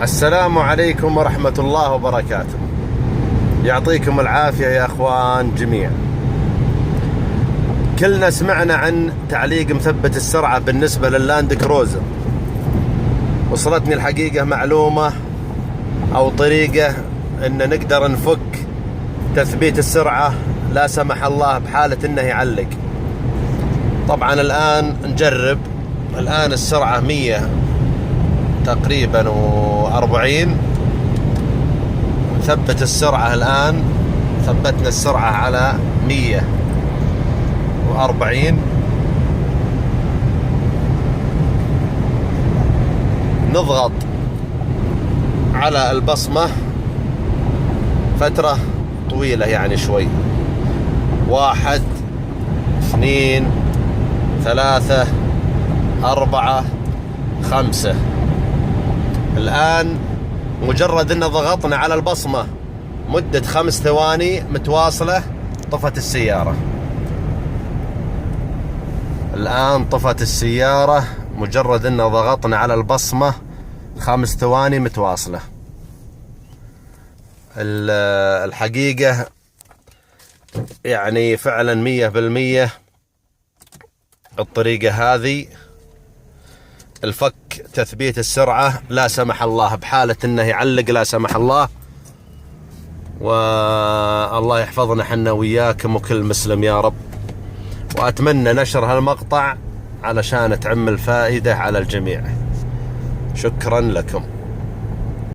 السلام عليكم ورحمة الله وبركاته. يعطيكم العافية يا أخوان جميع. كلنا سمعنا عن تعليق مثبت السرعة بالنسبة لللاند كروزر. وصلتني الحقيقة معلومة أو طريقة إن نقدر نفك تثبيت السرعة لا سمح الله بحالة إنه يعلق. طبعا الآن نجرب. الآن السرعة 100 تقريبا و40. نثبت السرعة الآن. ثبتنا السرعة على 140. نضغط على البصمة فترة طويلة يعني شوي. 1 2 3 4 5. الآن مجرد ان ضغطنا على البصمة مدة 5 ثواني متواصلة طفت السيارة. الآن طفت السيارة مجرد ان ضغطنا على البصمة 5 ثواني متواصلة. الحقيقة يعني فعلا 100% الطريقة هذه الفك تثبيت السرعة لا سمح الله بحالة انه يعلق لا سمح الله. والله يحفظنا حنا وياكم وكل مسلم يا رب. واتمنى نشر هالمقطع علشان تعم الفائدة على الجميع. شكرا لكم.